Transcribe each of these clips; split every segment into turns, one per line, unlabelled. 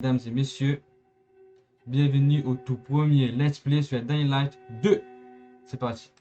Mesdames et messieurs, bienvenue au tout premier Let's Play sur Dying Light 2. C'est parti.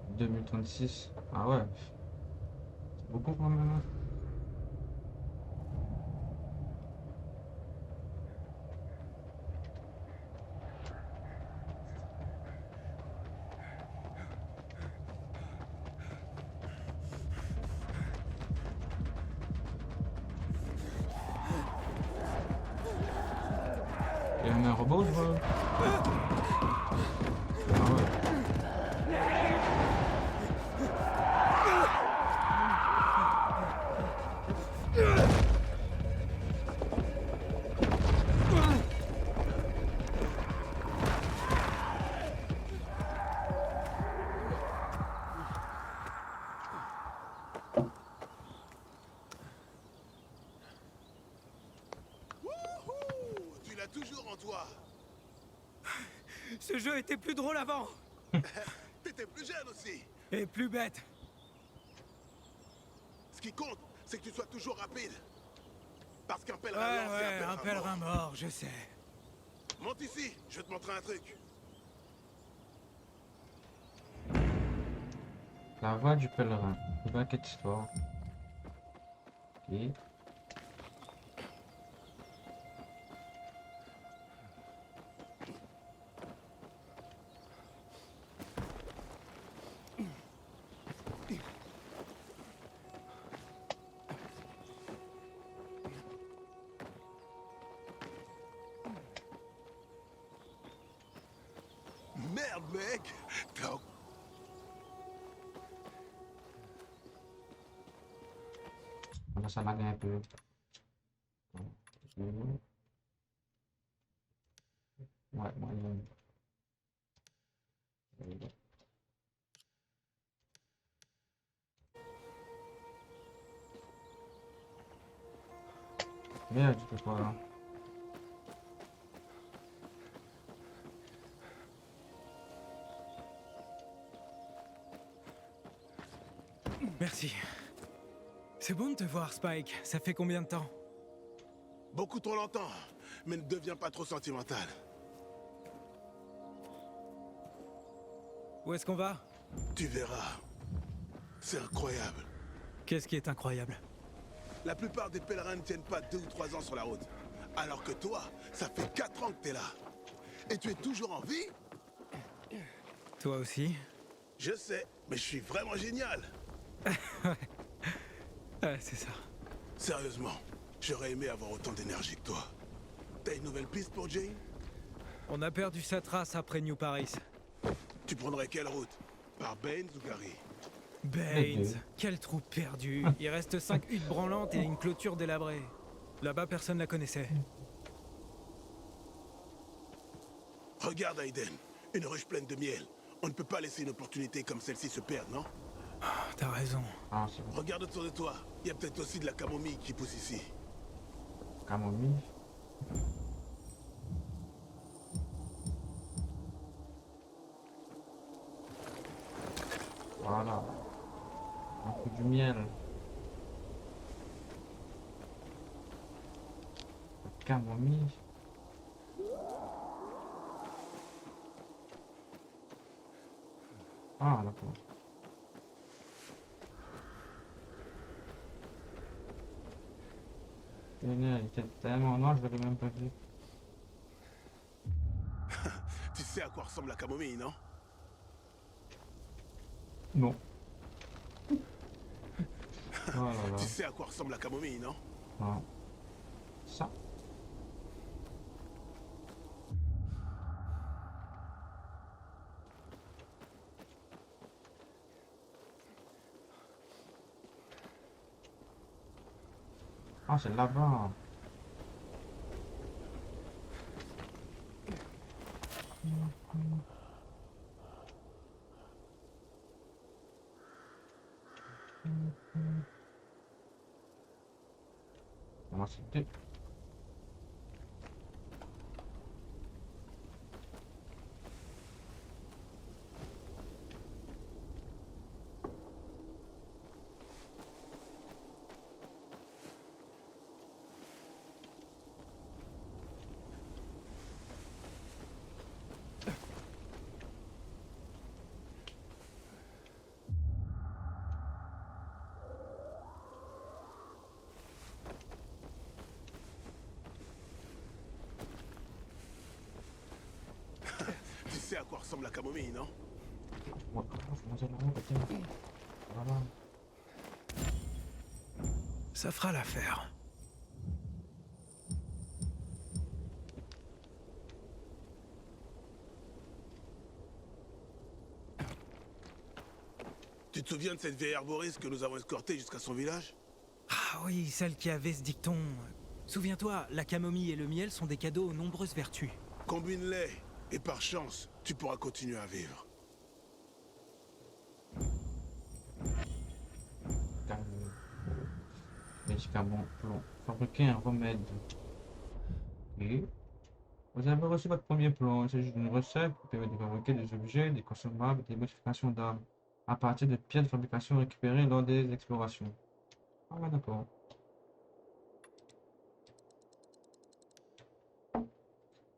« 2036. Ah ouais, c'est beaucoup quand même. Hein. Il y a un robot, je vois. Ah ouais.
Tu l'as toujours en toi.
Ce jeu était plus drôle avant.
T'étais plus jeune aussi.
Et plus bête.
Ce qui compte, c'est que tu sois toujours rapide. Parce qu'un
Ouais,
pèlerin lance et
un pèlerin mort, je sais.
Monte ici, je vais te montrer un truc.
La voix du pèlerin. C'est pas quelle histoire. Ok.
Merde, mec.
Là, ça lag un peu. Ouais, moyen. Merde, tu peux pas là.
Merci. C'est bon de te voir, Spike. Ça fait combien de temps?
Beaucoup trop longtemps. Mais ne deviens pas trop sentimental.
Où est-ce qu'on va?
Tu verras. C'est incroyable.
Qu'est-ce qui est incroyable?
La plupart des pèlerins ne tiennent pas 2 ou 3 ans sur la route. Alors que toi, ça fait 4 ans que t'es là. Et tu es toujours en vie?
Toi aussi?
Je sais, mais je suis vraiment génial.
Ouais, c'est ça.
Sérieusement, j'aurais aimé avoir autant d'énergie que toi. T'as une nouvelle piste pour Jane?
On a perdu sa trace après New Paris.
Tu prendrais quelle route? Par Baines ou Gary?
Les deux.
Baines, quel trou perdu. Il reste 5 huttes branlantes et une clôture délabrée. Là-bas, personne la connaissait.
Regarde Aiden, une ruche pleine de miel. On ne peut pas laisser une opportunité comme celle-ci se perdre, non?
Ah, t'as raison.
Ah, c'est bon.
Regarde autour de toi, il y a peut-être aussi de la camomille qui pousse ici.
Camomille. Voilà. Un peu du miel. Camomille. Ah, d'accord. Il était tellement noir, je l'avais même pas vu.
Tu sais à quoi ressemble la camomille, non?
Non. Oh là là.
Tu sais à quoi ressemble la camomille, non?
Non. Ça. Ah, c'est là-bas. Comment c'était?
Tu sais à quoi ressemble la camomille, non?
Faut manger là-haut, tiens. Voilà.
Ça fera l'affaire.
Tu te souviens de cette vieille arboriste que nous avons escortée jusqu'à son village?
Ah oui, celle qui avait ce dicton. Souviens-toi, la camomille et le miel sont des cadeaux aux nombreuses vertus.
Combine-les, et par chance, tu pourras continuer à vivre.
Calme. Médicament plomb. Fabriquer un remède. Ok. Vous avez reçu votre premier plan. Il s'agit d'une recette qui permet de fabriquer des objets, des consommables et des modifications d'armes à partir de pièces de fabrication récupérées lors des explorations. Ah, ouais, d'accord.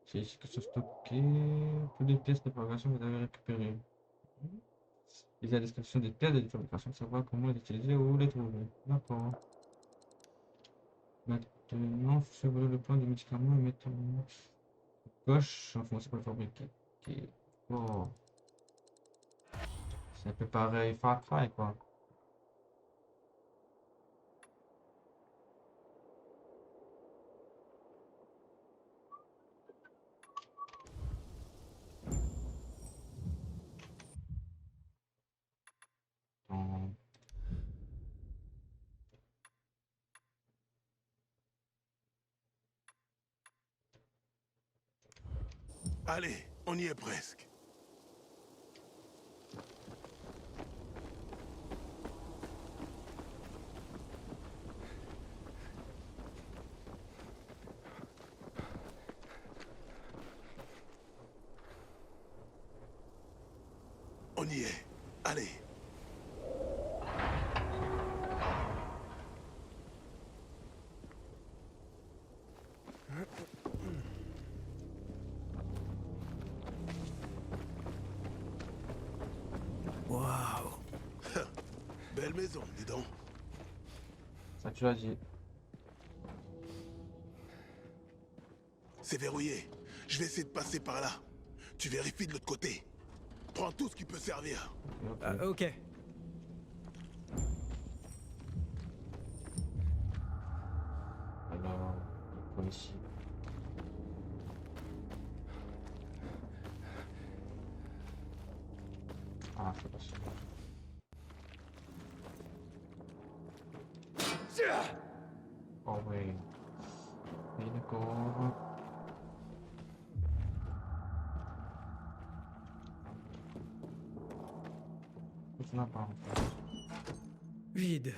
C'est ici que sont stockées toutes les pièces de fabrication que vous avez récupérées. Il y a la description des pièces de fabrication, savoir comment les utiliser ou les trouver. D'accord. Maintenant, sur le plan des médicaments et mettons gauche, enfin, c'est pour le fabriquer. Ok. Oh. C'est un peu pareil Far Cry, quoi. Dans-
Allez, on y est presque. On y est. Allez.
Waouh.
Belle maison, dis donc.
Ça, tu l'as dit.
C'est verrouillé. Je vais essayer de passer par là. Tu vérifies de l'autre côté. Prends tout ce qui peut servir.
Ok, ok.
Ah, ok.
Alors, pour ici. Ah, c'est pas celui-là. Oh, oui. Oui, d'accord. Tout là-bas, en fait.
Vide.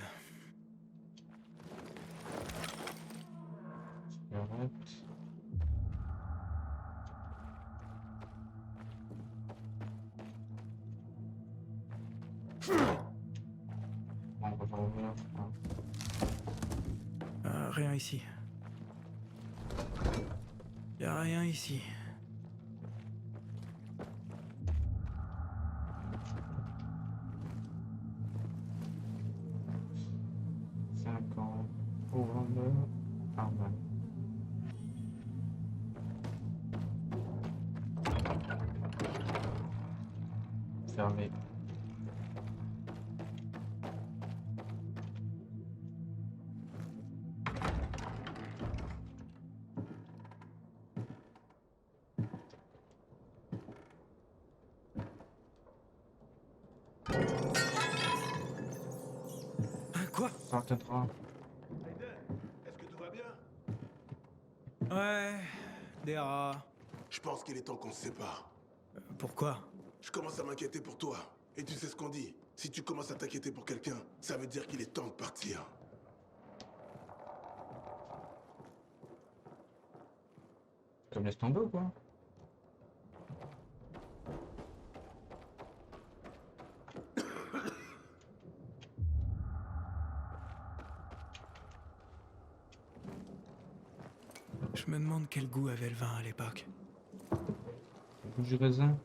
Cigarette. Bon, on va revenir.
Rien ici. Y a rien ici.
Cinquante. Pour vendre. Arme. Fermé.
Hein, quoi?
Sortez-toi.
Hayden, est-ce que
Ouais, des rats.
Je pense qu'il est temps qu'on se sépare.
Pourquoi?
Je commence à m'inquiéter pour toi. Et tu sais ce qu'on dit. Si tu commences à t'inquiéter pour quelqu'un, ça veut dire qu'il est temps de partir.
Comme laisse tomber ou quoi?
Je me demande quel goût avait le vin à l'époque.
Le goût du raisin.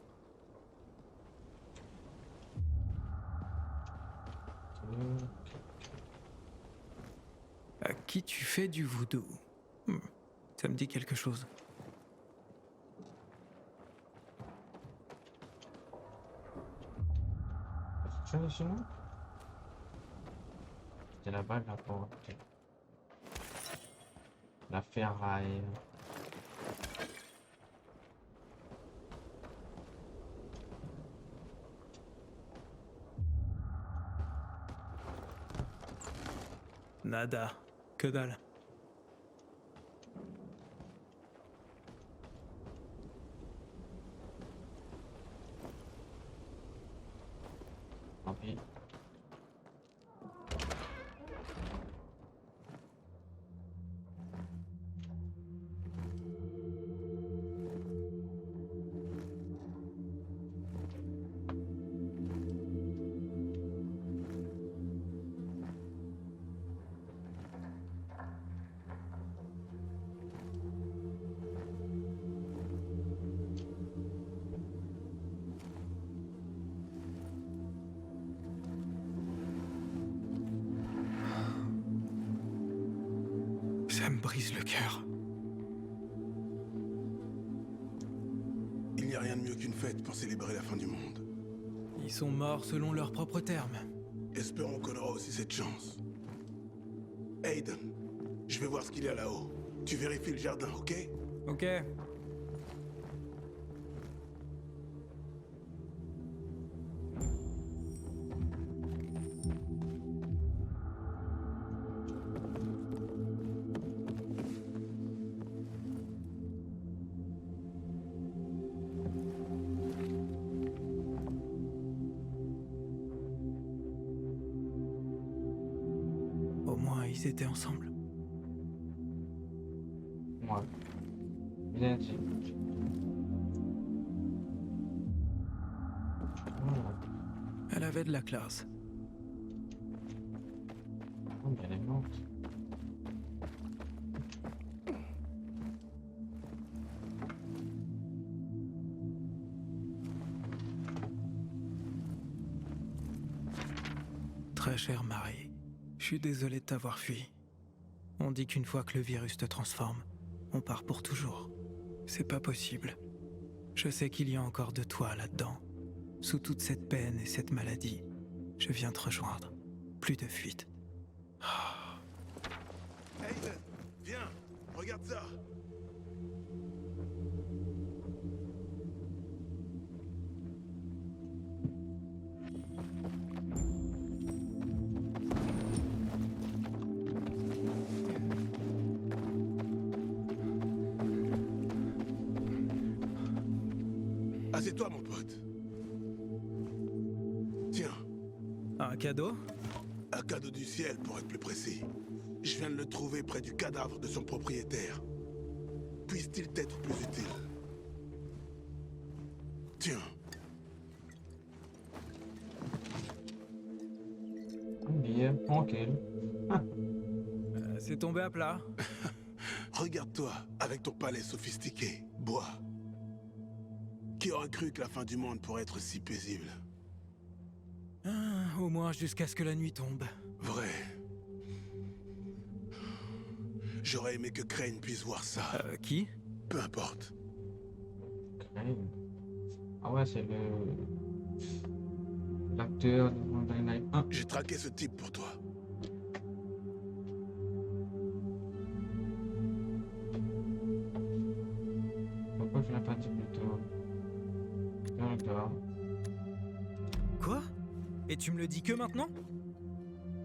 À qui tu fais du voodoo? Ça me dit quelque chose.
Tu viens de chez nous? C'était là-bas la porte. La ferraille.
Nada. Que dalle.
Tant pis.
Ça me brise le cœur.
Il n'y a rien de mieux qu'une fête pour célébrer la fin du monde.
Ils sont morts selon leurs propres termes.
Espérons qu'on aura aussi cette chance. Aiden, je vais voir ce qu'il y a là-haut. Tu vérifies le jardin, ok?
Ok. Au moins, ils étaient ensemble.
Ouais. Bien dit. Voilà.
Elle avait de la classe.
Oh, mais elle est morte.
Très cher Marie, je suis désolé de t'avoir fui. On dit qu'une fois que le virus te transforme, on part pour toujours. C'est pas possible. Je sais qu'il y a encore de toi là-dedans. Sous toute cette peine et cette maladie, je viens te rejoindre. Plus de fuite.
Aiden, viens, regarde ça. Assieds-toi, mon pote. Tiens,
Un cadeau?
un cadeau du ciel pour être plus précis. Je viens de le trouver près du cadavre de son propriétaire. Puisse-t-il t'être plus utile? Tiens,
Un billet, tranquille.
C'est tombé à plat.
regarde-toi avec ton palais sophistiqué, bois. Qui aurait cru que la fin du monde pourrait être si paisible?
Au moins jusqu'à ce que la nuit tombe.
Vrai. J'aurais aimé que Crane puisse voir ça.
Qui?
Peu importe.
Crane. Ah ouais, c'est l'acteur de Vampire Knight 1.
J'ai traqué ce type pour toi.
Pourquoi je l'ai pas dit plus tôt? D'accord.
Quoi? Et tu me le dis que maintenant?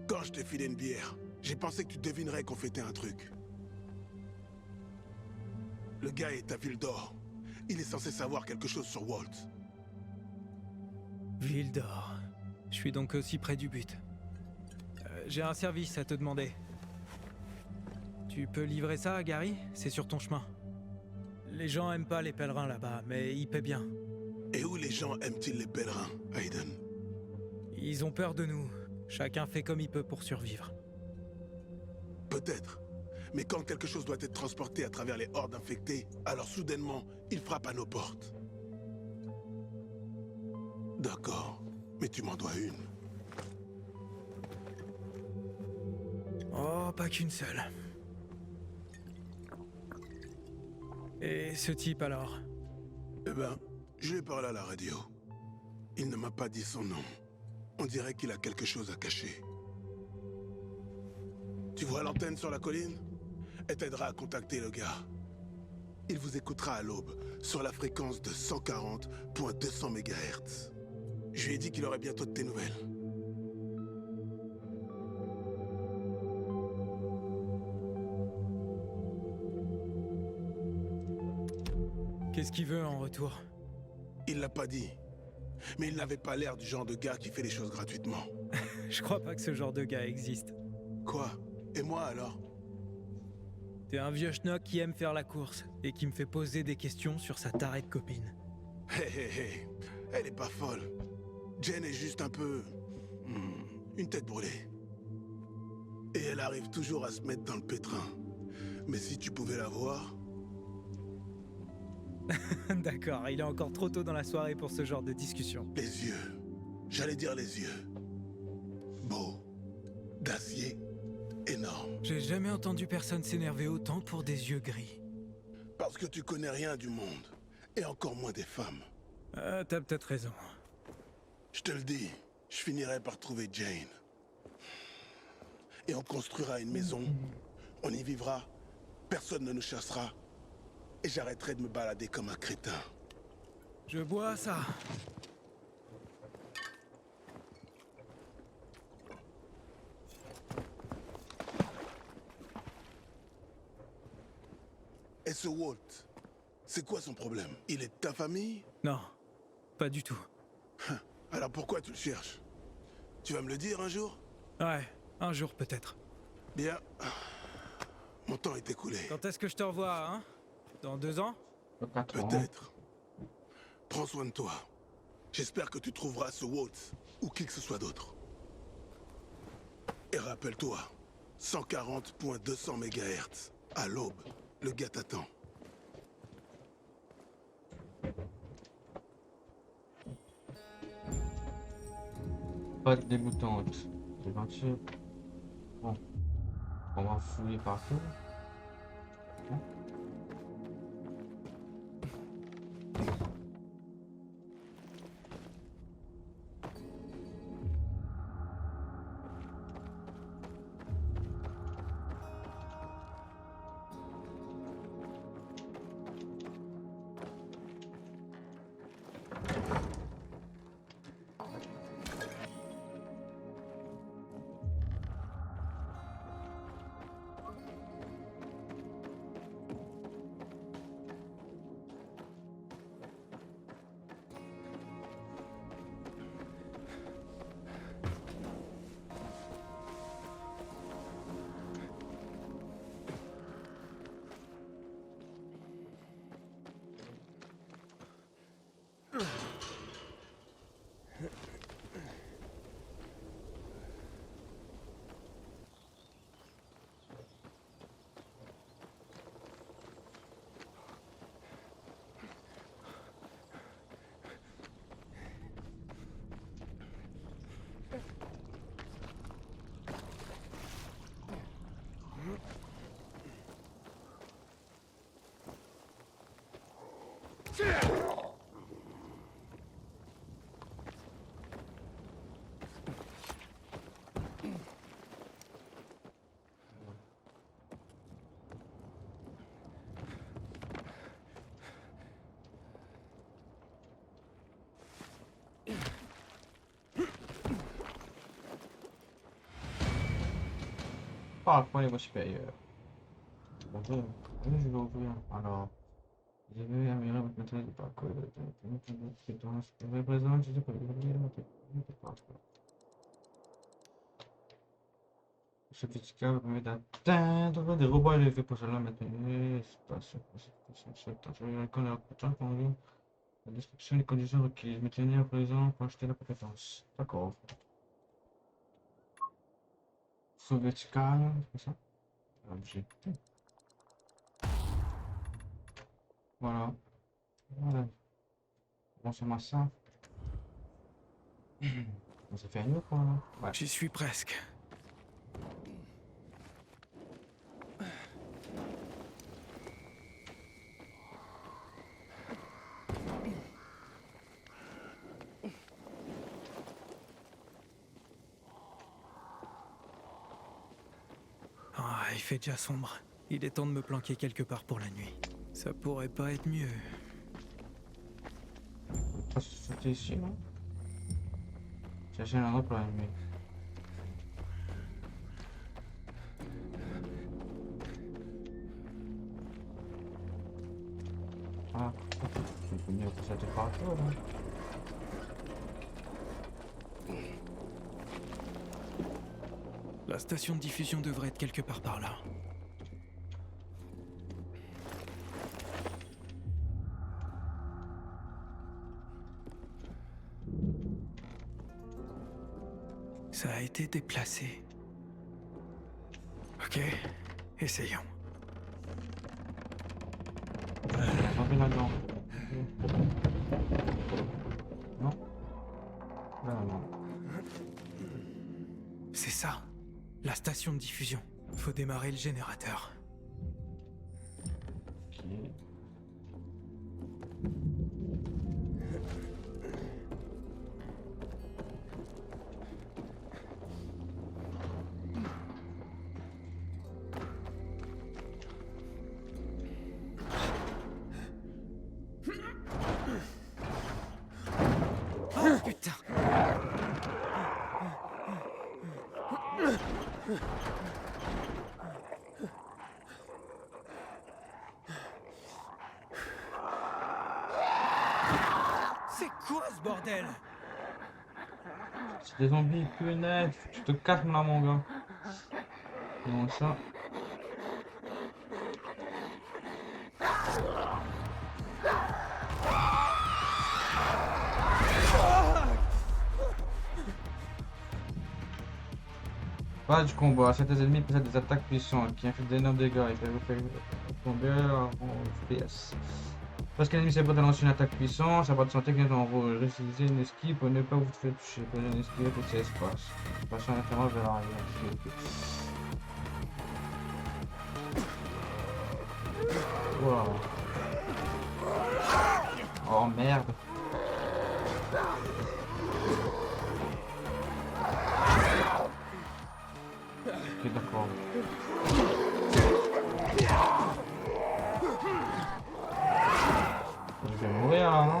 Quand je t'ai filé une bière, j'ai pensé que tu devinerais qu'on fêtait un truc. Le gars est à Ville d'Or. Il est censé savoir quelque chose sur Walt.
Ville d'Or. Je suis donc aussi près du but. J'ai un service à te demander. Tu peux livrer ça à Gary? C'est sur ton chemin. Les gens aiment pas les pèlerins là-bas, mais ils paient bien.
Et où les gens aiment-ils les pèlerins, Aiden?
Ils ont peur de nous. Chacun fait comme il peut pour survivre.
Peut-être. Mais quand quelque chose doit être transporté à travers les hordes infectées, alors soudainement, il frappe à nos portes. D'accord. Mais tu m'en dois une.
Oh, pas qu'une seule. Et ce type alors?
Eh ben, je lui ai parlé à la radio. Il ne m'a pas dit son nom. On dirait qu'il a quelque chose à cacher. Tu vois l'antenne sur la colline? Elle t'aidera à contacter le gars. Il vous écoutera à l'aube, sur la fréquence de 140.200 MHz. Je lui ai dit qu'il aurait bientôt de tes nouvelles.
Qu'est-ce qu'il veut en retour?
Il l'a pas dit. Mais il n'avait pas l'air du genre de gars qui fait les choses gratuitement.
Je crois pas que ce genre de gars existe.
Quoi? Et moi alors?
T'es un vieux schnock qui aime faire la course et qui me fait poser des questions sur sa tarée de copine.
Hé hé hé, elle est pas folle. Jen est juste un peu... une tête brûlée. Et elle arrive toujours à se mettre dans le pétrin. Mais si tu pouvais la voir...
D'accord, il est encore trop tôt dans la soirée pour ce genre de discussion.
Les yeux. J'allais dire les yeux. Beau. D'acier. Énorme.
J'ai jamais entendu personne s'énerver autant pour des yeux gris.
Parce que tu connais rien du monde. Et encore moins des femmes.
T'as peut-être raison.
Je te le dis, je finirai par trouver Jane. Et on construira une maison. On y vivra. Personne ne nous chassera. Et j'arrêterai de me balader comme un crétin.
Je bois ça.
Et ce Walt, c'est quoi son problème? Il est de ta famille?
Non, pas du tout.
Alors pourquoi tu le cherches? Tu vas me le dire un jour?
Ouais, un jour peut-être.
Bien. Mon temps est écoulé.
Quand est-ce que je te revois, hein? Dans 2 ans?
4 ans.
Peut-être. Prends soin de toi. J'espère que tu trouveras ce Walt, ou qui que ce soit d'autre. Et rappelle-toi, 140.200 MHz, à l'aube, le gars t'attend.
Pas dégoûtante. C'est gentil. Bon. On va fouiller partout. Bon. Ah, point niveau supérieur. Bonjour. Oui, je vais ouvrir. Alors, Vous avez amélioré votre matériel de parcours. Compétences. Vous avez présent, je sais pas. Sophisticated permet d'atteindre des robots élevés pour cela maintenant. Espace. Je vais reconnaître le temps pour nous. La description des conditions requises. Maintenir à présent pour acheter la compétence. D'accord. Saut vertical, c'est ça? Objet. Voilà. Voilà. Bon, c'est ma ça. On s'est fait un autre, là. Ouais.
J'y suis presque. Ah, il fait déjà sombre. Il est temps de me planquer quelque part pour la nuit. Ça pourrait pas être mieux.
Pas sauter ici, non? Chercher un endroit pour la nuit. Ah, je peux venir pour sauter partout, là.
La station de diffusion devrait être quelque part par là. Ça a été déplacé. Ok, essayons.
Rentrer là-dedans. Non? Là, non.
C'est ça, la station de diffusion. Faut démarrer le générateur.
Ok.
Oh putain! C'est quoi ce bordel?
C'est des zombies, punaise. Tu te calmes là, mon gars. Non, ça. Pas du combat. Certains ennemis possèdent des attaques puissantes qui infligent d'énormes dégâts et peuvent vous faire tomber en FPS. Lorsqu'un ennemi s'apprête à lancer une attaque puissante, sa barre de santé vient en rouge. Réutilisez une esquive pour ne pas vous faire toucher. Prenez une esquive pour ces espaces. Passons à l'inférence vers l'arrière. Wow. Oh merde. Ok, d'accord. Je vais mourir là, non?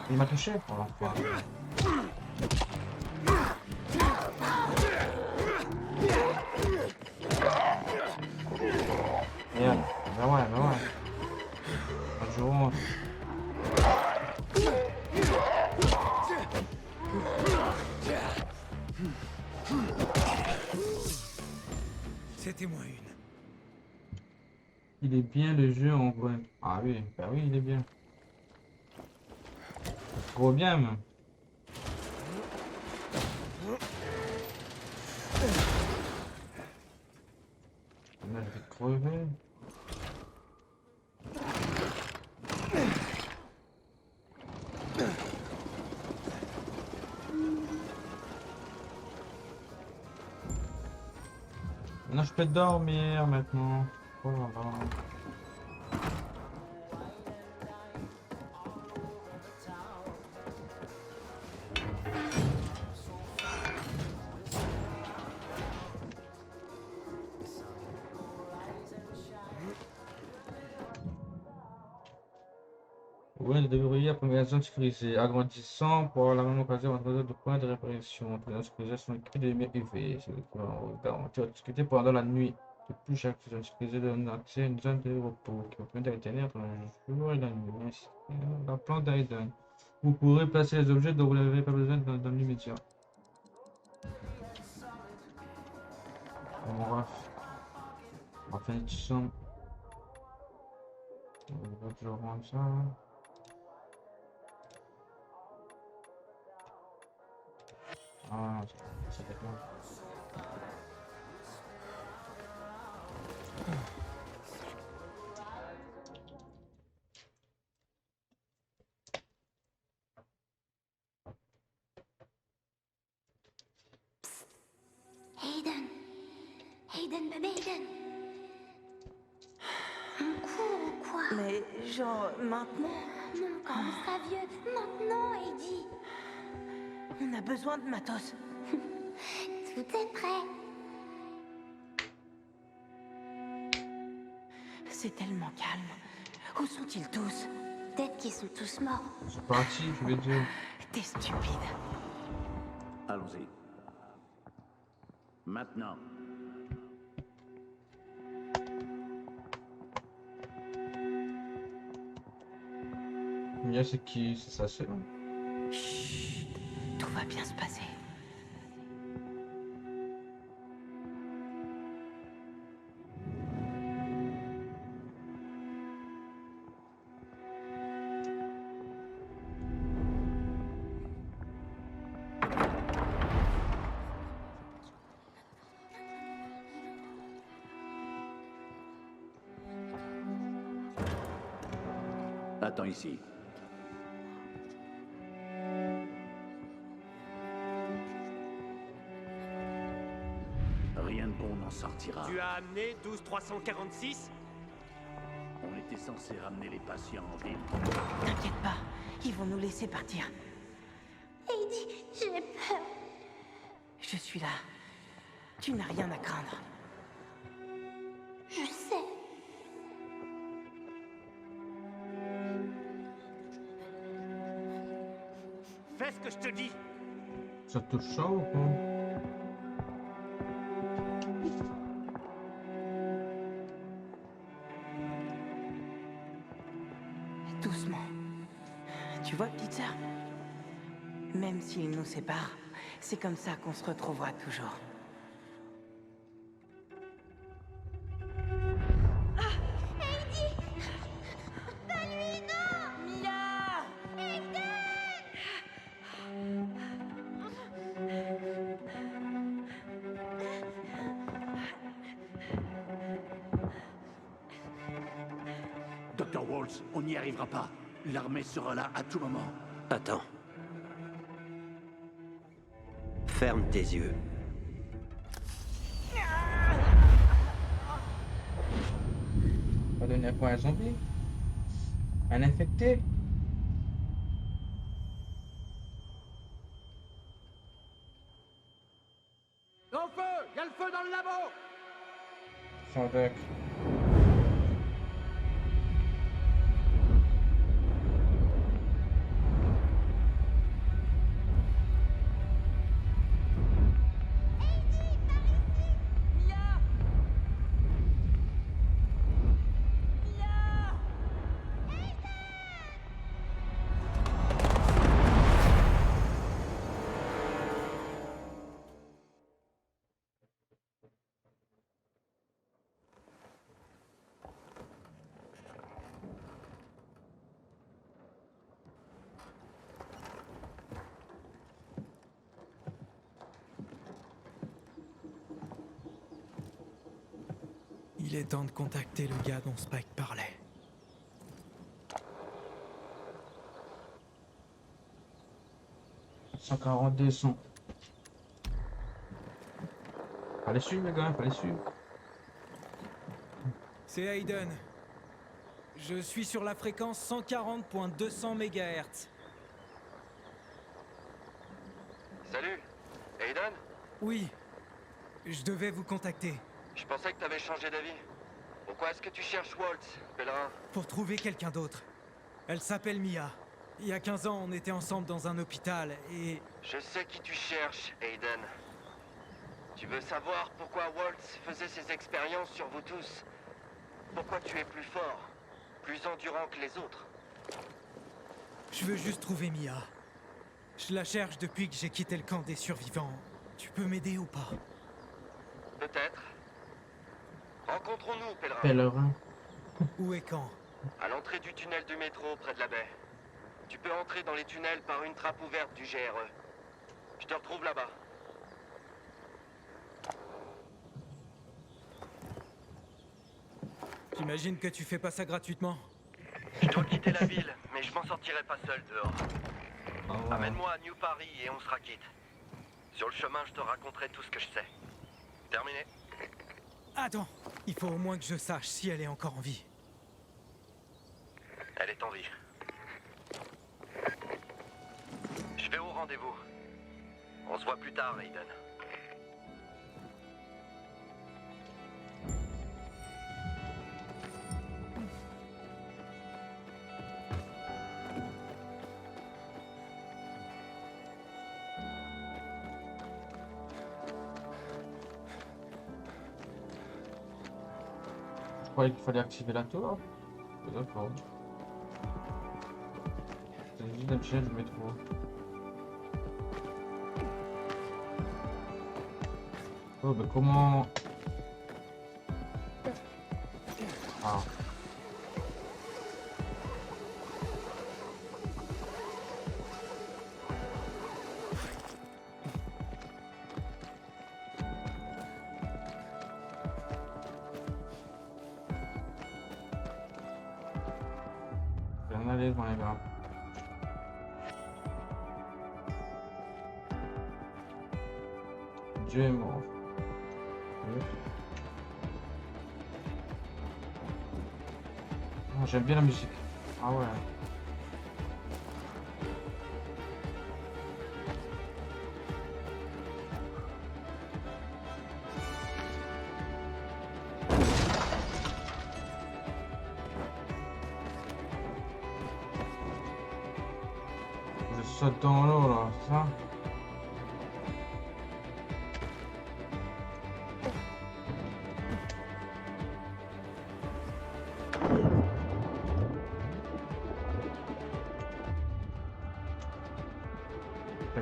Il m'a touché? Oh l'enfoiré. Merde. Bah ouais, bah ouais. Pas de jour.
C'était moi une.
Il est bien le jeu en vrai. Ah oui, bah oui, il est bien. Trop bien même. Là, je vais crever. Non, je peux dormir maintenant. Oh là là. Oui, de déverrouiller la première zone sécurisée, agrandissant pour la même occasion entre de points de réparation. Les zones sécurisées sont équipées de lumière UV, ce qui garantit la sécurité pendant la nuit. De plus, chaque zone sécurisée donne accès à une zone de repos qui vous permet d'alterner entre le jour et la nuit. Ainsi, la plante d'Aiden. Vous pourrez placer les objets dont vous n'avez pas besoin dans l'immédiat. On va faire tout ça. On va toujours rendre ça. Ah, c'est bon.
Aiden. Aiden, bébé Aiden. On court ou quoi?
Mais genre, maintenant,
Non, quand on sera vieux. Maintenant, Heidi.
on a besoin de matos.
Tout est prêt.
C'est tellement calme. Où sont-ils tous?
Peut-être qu'ils sont tous morts.
C'est parti, je vais dire.
T'es stupide.
Allons-y. Maintenant.
Mia, c'est qui? C'est sa sœur?
Chut, tout va bien se passer.
Attends ici. Rien de bon n'en sortira.
Tu as amené 12346?
On était censé ramener les patients en ville.
T'inquiète pas, ils vont nous laisser partir.
Heidi, j'ai peur.
Je suis là. Tu n'as rien à craindre.
Je sais.
Fais ce que je te dis.
Ça touche ça ou quoi?
Doucement. Tu vois, petite sœur? Même s'ils nous séparent, c'est comme ça qu'on se retrouvera toujours.
Dr. Waltz, on n'y arrivera pas. L'armée sera là à tout moment.
Attends. Ferme tes yeux.
On va donner quoi à un zombie? Un infecté?
Au feu! Il y a le feu dans le labo!
Sans deck.
Il est temps de contacter le gars dont Spike parlait. «
142 sons. Fallait suivre les gars, fallait suivre.
C'est Aiden. Je suis sur la fréquence 140.200 MHz.
Salut, Aiden?
Oui, je devais vous contacter
Je pensais que t'avais changé d'avis. Pourquoi est-ce que tu cherches Waltz, pèlerin?
pour trouver quelqu'un d'autre. Elle s'appelle Mia. Il y a 15 ans, on était ensemble dans un hôpital et...
Je sais qui tu cherches, Aiden. Tu veux savoir pourquoi Waltz faisait ses expériences sur vous tous? Pourquoi tu es plus fort, plus endurant que les autres?
Je veux juste trouver Mia. Je la cherche depuis que j'ai quitté le camp des survivants. Tu peux m'aider ou pas?
Peut-être. Rencontrons-nous, pèlerin.
Pèlerin.
Où et quand?
À l'entrée du tunnel du métro, près de la baie. Tu peux entrer dans les tunnels par une trappe ouverte du GRE. Je te retrouve là-bas.
J'imagine que tu fais pas ça gratuitement.
Je dois quitter la ville, mais je m'en sortirai pas seul dehors.
Ah, voilà.
Amène-moi à New Paris et on sera quitte. Sur le chemin, je te raconterai tout ce que je sais. Terminé?
Attends, il faut au moins que je sache si elle est encore en vie.
Elle est en vie. Je vais au rendez-vous. On se voit plus tard, Aiden.
Je croyais qu'il fallait activer la tour. D'accord. C'est juste un tunnel du métro. Oh, bah comment... Ah. Bien aller dans les gars. Dieu est mort. Oui. Ah, j'aime bien la musique. Ah ouais. Je saute dans l'eau là, c'est ça?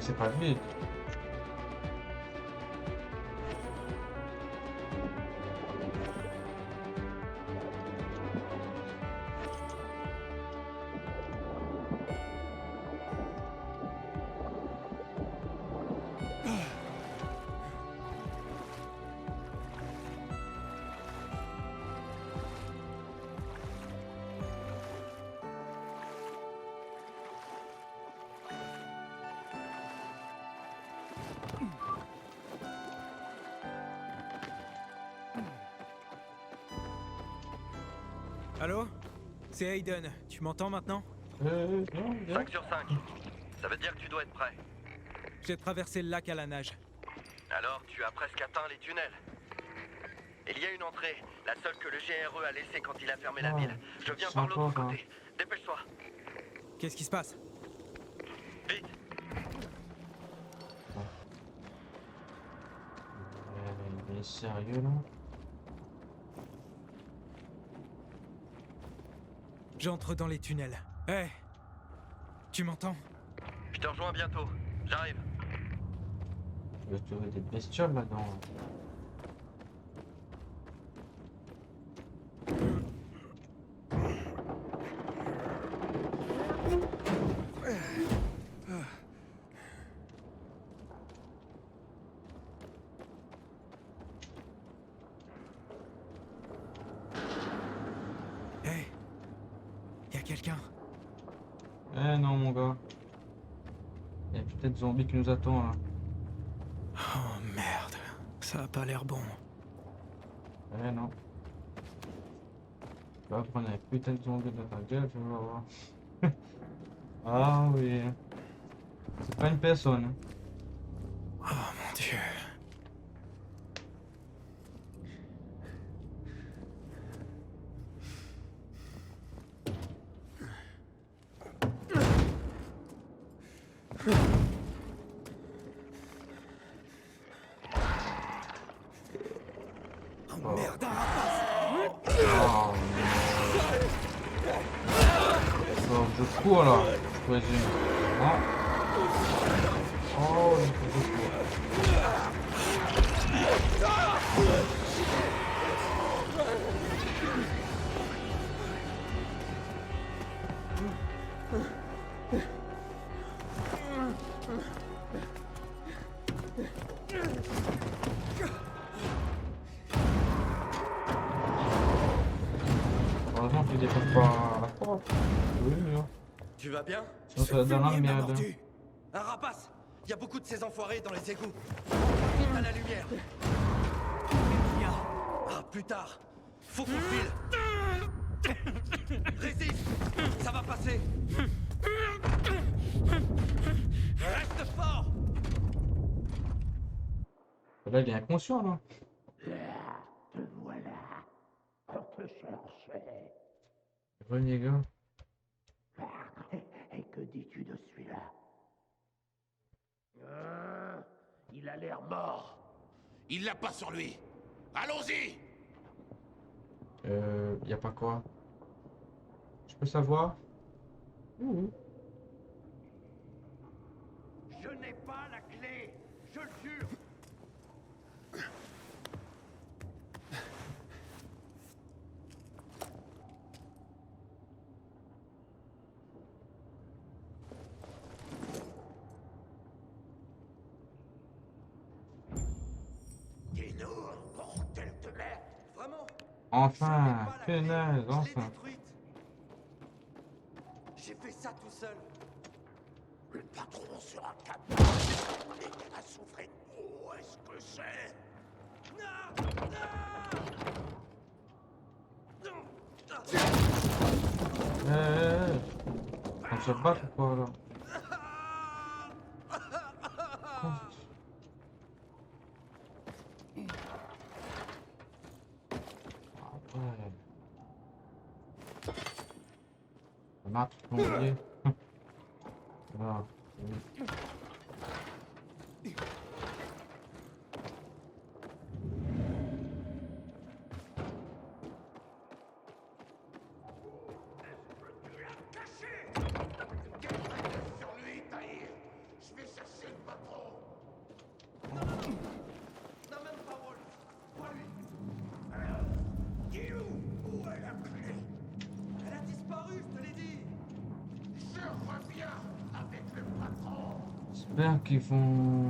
C'est pas vite.
Allô? C'est Aiden, tu m'entends maintenant?
Non,
5 sur 5. Ça veut dire que tu dois être prêt.
J'ai traversé le lac à la nage.
Alors, tu as presque atteint les tunnels. Il y a une entrée, la seule que le GRE a laissée quand il a fermé la
Ah,
ville. Je viens
sympa,
par l'autre
ça.
côté. Dépêche-toi.
Qu'est-ce qui se passe?
Vite.
Il est sérieux là?
J'entre dans les tunnels. Hé! Tu m'entends?
Je te rejoins bientôt. J'arrive.
Tu vas trouver des bestioles là-dedans.
Hé! Y a quelqu'un?
Eh non mon gars. Il y a peut-être zombie qui nous attend là.
Oh merde, ça a pas l'air bon.
Eh non. Tu vas prendre un putain de zombie dans ta gueule, tu vas voir. Ah oui. C'est pas une personne.
Oh mon dieu.
Je cours là, je présume. Non. Oh, je cours. Par exemple, il dépasse pas la porte. Oui, hein.
Tu vas bien?
Sinon, ça va dans la
fumier m'a
merde.
mordu.
Un rapace! Il y a beaucoup de ces enfoirés dans les égouts. Vite à la lumière. Ah, plus tard. Faut qu'on file. Résiste. Ça va passer. Reste fort.
Là, il est inconscient, là.
Te voilà. On te cherchait.
Revenez, gars.
Et que dis-tu de celui-là? Il a l'air mort.
Il l'a pas sur lui. Allons-y.
Y a pas quoi. Je peux savoir?
Je n'ai pas la clé, je le jure.
Dis-nous, bordel de merde.
Vraiment?
Enfin,
Je n'ai pas la clé,
punaise,
je l'ai
enfin.
détruite. J'ai fait ça tout seul.
Le patron sera capable à souffrir. Où est-ce que c'est?
On se bat ou quoi, là? Ah ouais. On a tout oublié. Voilà.
Sur lui, Tahir. Je vais chercher le patron.
Non, même pas Wolf. Pas lui.
Dis où est la clé?
Elle a disparu, je te l'ai dit.
Je reviens avec le patron.
J'espère qu'ils vont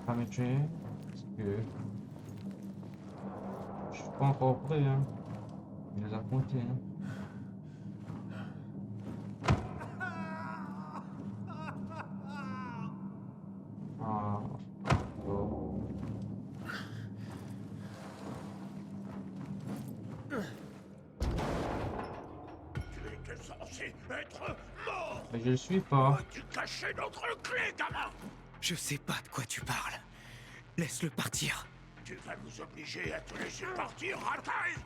pas me tuer. Parce que je suis pas encore prêt, hein. Il les a comptés, hein. Ah, bon.
Tu étais censé être mort.
Mais je le suis pas.
Tu cachais notre clé, gamin.
Je sais pas de quoi tu parles. Laisse-le partir.
Tu vas nous obliger à te laisser partir, Rakai.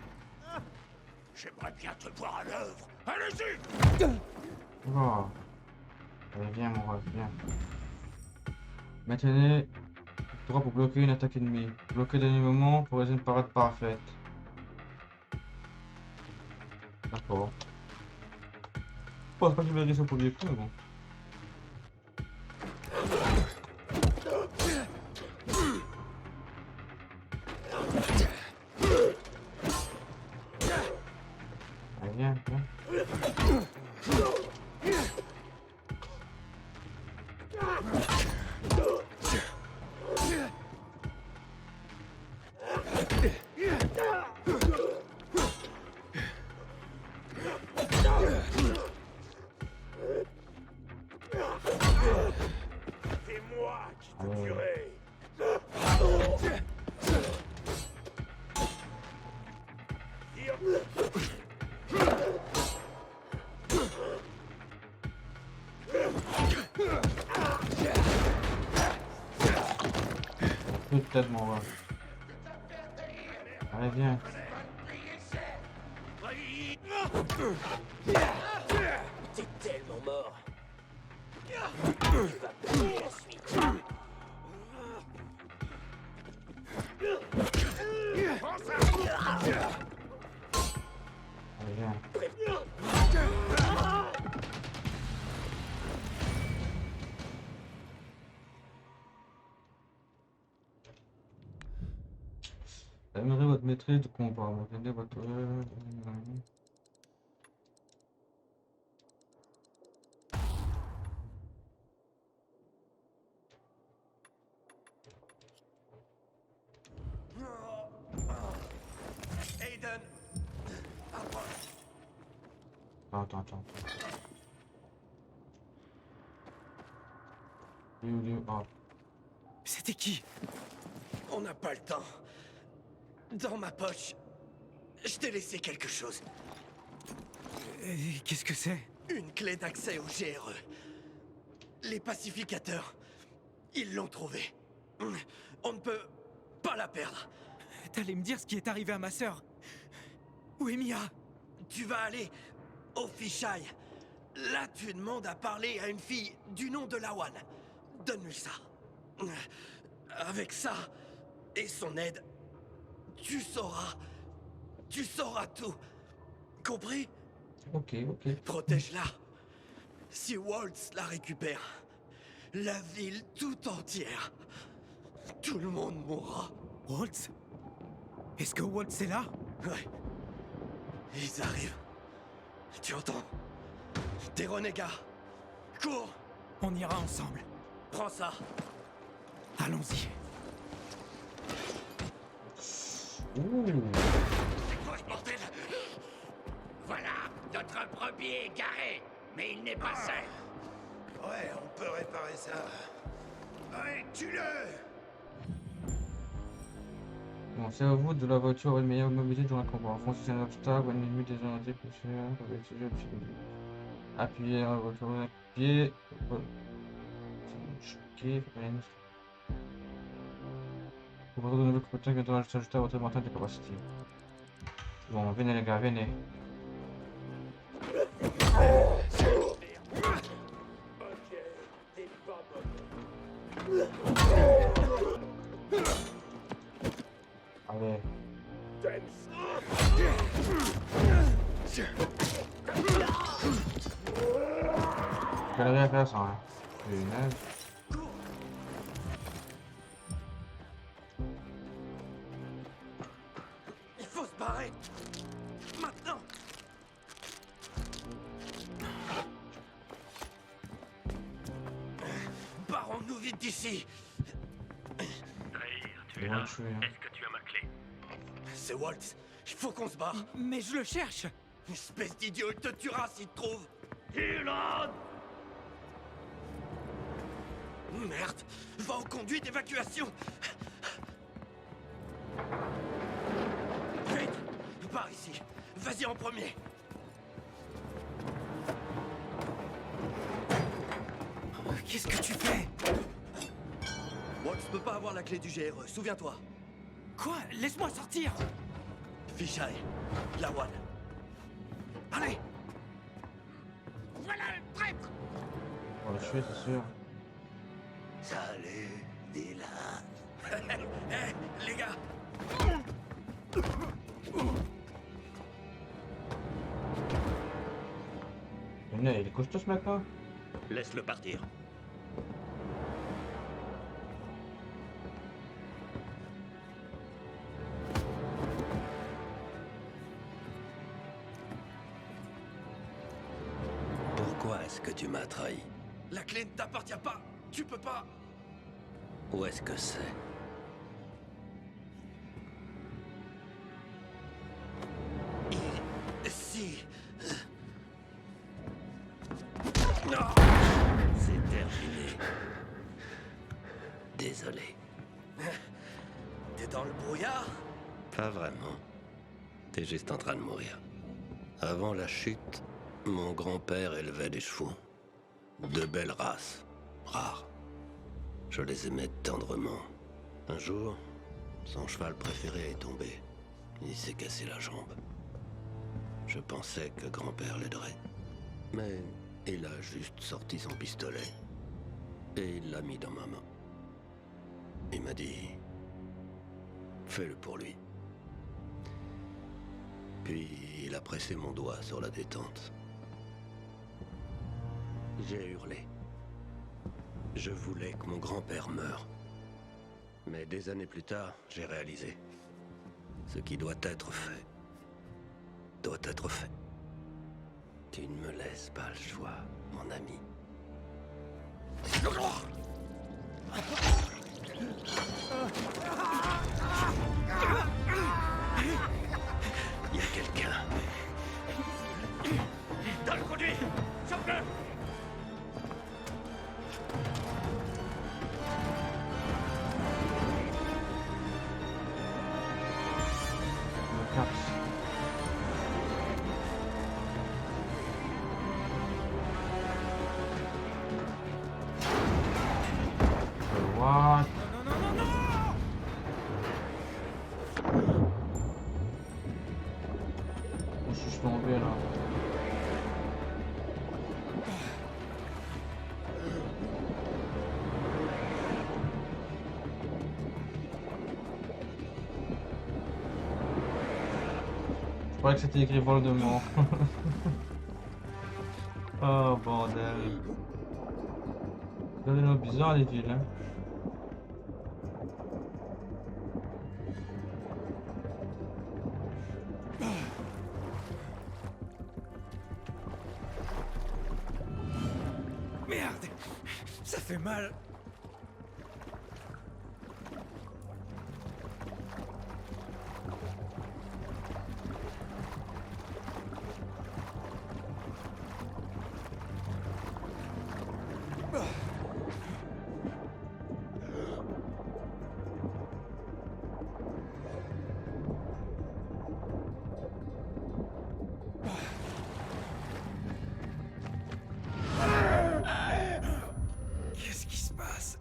J'aimerais bien te voir à l'œuvre. Allez-y.
Oh. Allez, viens, mon ref, viens. Maintenez le droit pour bloquer une attaque ennemie. Bloquer dernier moment pour réaliser une parade parfaite. D'accord. Je pense pas que je vais réussir au premier coup, mais bon. Allez, viens, viens.
C'est moi qui te tuerai.
Peut-être, mon ref. Allez, viens.
T'es tellement mort. Tu vas payer la suite.
Allez, viens. Améliorez votre maîtrise de combat. Maintenez votre...
Aiden. Approche.
Attends. Il est où? Ah.
C'était qui?
On n'a pas le temps. Dans ma poche, je t'ai laissé quelque chose.
Qu'est-ce que c'est?
Une clé d'accès au GRE. Les pacificateurs, ils l'ont trouvée. On ne peut pas la perdre.
T'allais me dire ce qui est arrivé à ma sœur. Où est Mia?
Tu vas aller au fichaille. Là, tu demandes à parler à une fille du nom de Lawan. Donne-lui ça. Avec ça et son aide, tu sauras tout. Compris?
Ok.
Protège-la. Si Waltz la récupère, la ville tout entière, tout le monde mourra.
Waltz? Est-ce que Waltz est là?
Ouais. Ils arrivent. Tu entends? Des renégats. Cours!
On ira ensemble.
Prends ça.
Allons-y.
Ouh.
C'est quoi ce bordel? Voilà, notre brebis est garé, mais il n'est pas seul.
Ouais, on peut réparer ça. Ouais, tue-le!
Bon, c'est à vous de la voiture et de meilleure mobilité durant le combat. Enfoncez un obstacle, un ennemi désorienté, poussez avec ce jeu appuyez la voiture avec pied. Choqué, vous pouvez de nouvelles compétences qui doivent s'ajouter à votre inventaire de capacité. Bon, venez les gars, venez. Allez. Je vais rien faire ça, hein. Punaise.
Il faut se barrer! Maintenant! Barrons-nous vite d'ici!
Tu es là. Est-ce
que tu as ma clé?
C'est Waltz. Il faut qu'on se barre.
Mais je le cherche!
Espèce d'idiot, il te tuera s'il te trouve.
Dylan!
Merde! Va au conduit d'évacuation! Vite! Pars ici! Vas-y en premier!
Qu'est-ce que tu fais?
Waltz peut pas avoir la clé du GRE, souviens-toi.
Quoi? Laisse-moi sortir!
Fichaille, Lawan. Allez!
Voilà le traître!
On va le tuer, c'est sûr.
Salut, Dylan. Hé, les gars!
Mais il est costaud ce mec là.
Laisse-le partir.
Pourquoi est-ce que tu m'as trahi?
La clé ne t'appartient pas. Tu peux pas.
Où est-ce que c'est?
Si.
C'est terminé. Désolé.
T'es dans le brouillard?
Pas vraiment. T'es juste en train de mourir. Avant la chute, mon grand-père élevait des chevaux. De belles races, rares. Je les aimais tendrement. Un jour, son cheval préféré est tombé. Il s'est cassé la jambe. Je pensais que grand-père l'aiderait. Mais il a juste sorti son pistolet et il l'a mis dans ma main. Il m'a dit, fais-le pour lui. Puis il a pressé mon doigt sur la détente. J'ai hurlé. Je voulais que mon grand-père meure. Mais des années plus tard, j'ai réalisé. Ce qui doit être fait, doit être fait. Tu ne me laisses pas le choix, mon ami. Il y a quelqu'un.
Dans le conduit! Chope-le!
Le caps. What? Je suis tombé là. Je croyais que c'était écrit Voldemort. Oh bordel. Regardez-nous bizarre les villes. Hein.
Merde! Ça fait mal! Qu'est-ce qui se passe?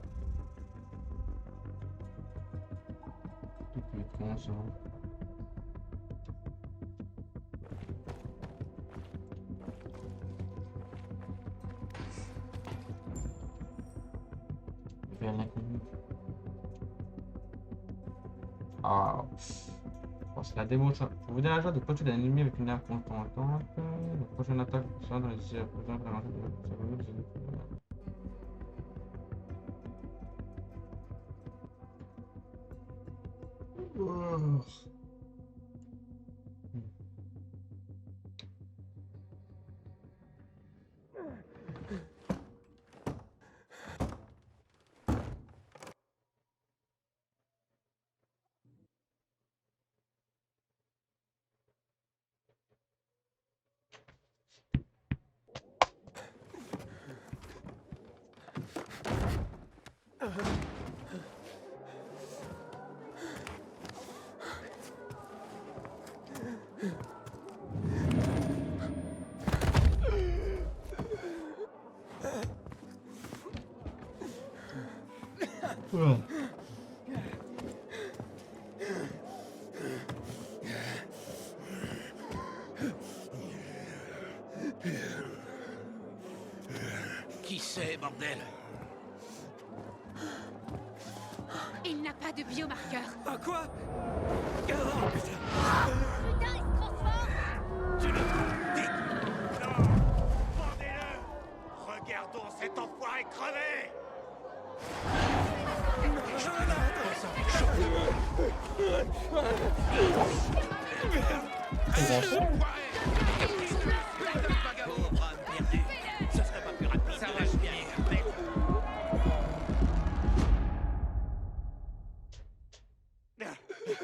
Tout peut être con ça. Vers l'inconnu. Ah. Bon, c'est la démo. Vous avez la joie de pointer un ennemi avec une arme constante. La prochaine attaque sera dans les airs.
Qui c'est, bordel?
Il n'a pas de biomarqueur.
Ah quoi? Oh, putain.
Putain, il se transforme.
Tu le dis? Non! Pendez-le! Regardons cet enfoiré crever!
Ça serait pas plus rapide. Ça va bien.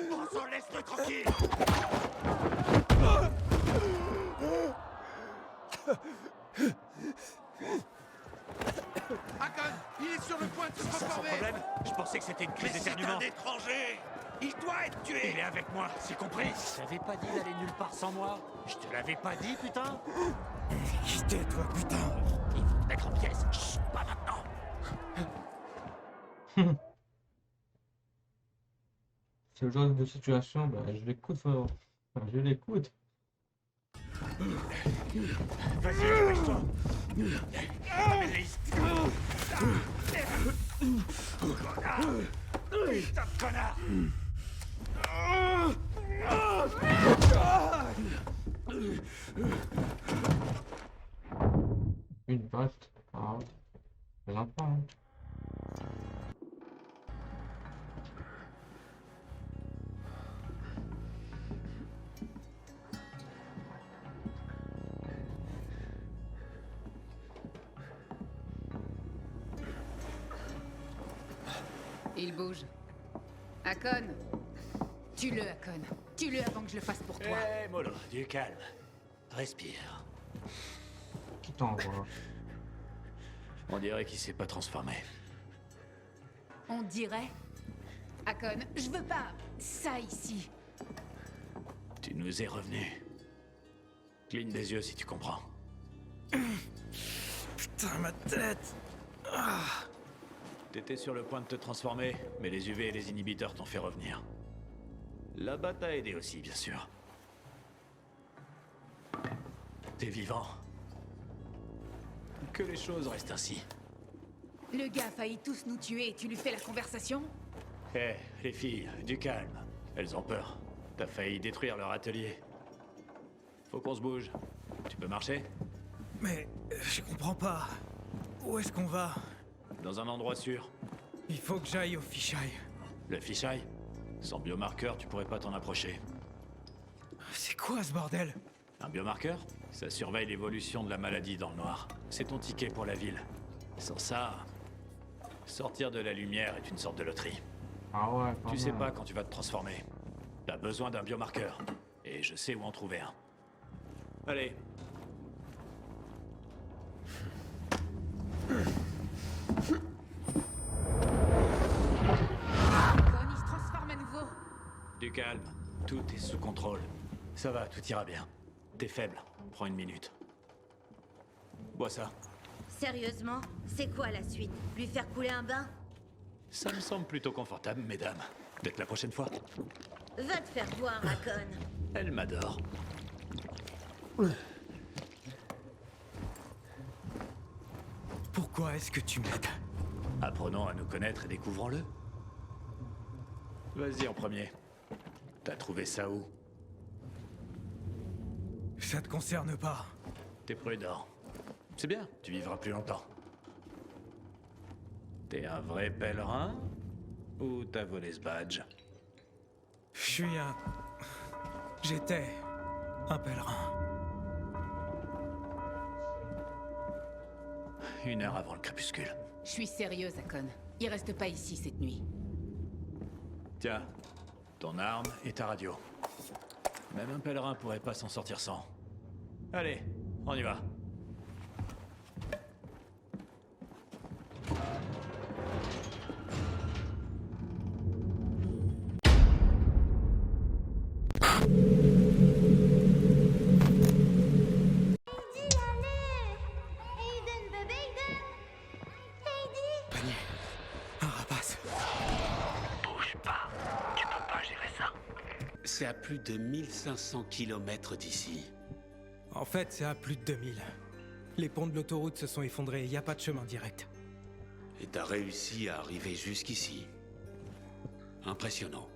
Bonson, laisse-le tranquille!
Hakon, il est sur le point de se
C'est ça son
transformer.
problème? Je pensais que c'était une
Mais
crise
c'est
d'éternuement.
un étranger. Il doit être tué.
Il est avec moi, c'est compris? Je t'avais pas dit d'aller nulle part sans moi? Je te l'avais pas dit, putain?
Quittez, toi, putain.
Il faut te mettre en pièces. Chut, pas maintenant!
C'est le genre de situation, bah, je l'écoute fort. Enfin, je l'écoute.
Vas-y, dépêche-toi! Amène-les ici. Connard! Putain de connard!
Une vaste. Ah, je l'entends. Hein.
Il bouge. Hakon. Tue-le, Hakon. Tue-le avant que je le fasse pour toi.
Hé, Molo, du calme. Respire.
Qui t'envoie?
On dirait qu'il s'est pas transformé.
On dirait. Hakon, je veux pas ça ici.
Tu nous es revenu. Cligne des yeux si tu comprends.
Putain, ma tête.
T'étais sur le point de te transformer, mais les UV et les inhibiteurs t'ont fait revenir. Là-bas t'a aidé aussi, bien sûr. T'es vivant. Que les choses restent ainsi.
Le gars a failli tous nous tuer et tu lui fais la conversation?
Hé, les filles, du calme. Elles ont peur. T'as failli détruire leur atelier. Faut qu'on se bouge. Tu peux marcher?
Mais je comprends pas. Où est-ce qu'on va?
Dans un endroit sûr.
Il faut que j'aille au fisheye.
Le fisheye? Sans biomarqueur, tu pourrais pas t'en approcher.
C'est quoi ce bordel?
Un biomarqueur? Ça surveille l'évolution de la maladie dans le noir. C'est ton ticket pour la ville. Sans ça, sortir de la lumière est une sorte de loterie.
Ah ouais, quand
Tu sais
même.
pas quand tu vas te transformer. T'as besoin d'un biomarqueur. Et je sais où en trouver un. Allez.
Hakon, il se transforme à nouveau.
Du calme. Tout est sous contrôle. Ça va, tout ira bien. T'es faible. Prends une minute. Bois ça.
Sérieusement, c'est quoi la suite? Lui faire couler un bain?
Ça me semble plutôt confortable, mesdames. Peut-être la prochaine fois.
Va te faire voir, Hakon.
Elle m'adore.
Pourquoi est-ce que tu m'aides?
Apprenons à nous connaître et découvrons-le. Vas-y en premier. T'as trouvé ça où?
Ça te concerne pas.
T'es prudent. C'est bien, tu vivras plus longtemps. T'es un vrai pèlerin? Ou t'as volé ce badge?
Je suis un... J'étais un pèlerin.
1 heure avant le crépuscule.
Je suis sérieuse, Hakon. Il reste pas ici cette nuit.
Tiens, ton arme et ta radio. Même un pèlerin pourrait pas s'en sortir sans. Allez, on y va.
Aiden, bébé Aiden. Heidi.
Panier. Un rapace.
Bouge pas. Tu peux pas gérer ça.
C'est à plus de 1500 km d'ici.
En fait, c'est à plus de 2000. Les ponts de l'autoroute se sont effondrés, y a pas de chemin direct.
Et t'as réussi à arriver jusqu'ici. Impressionnant.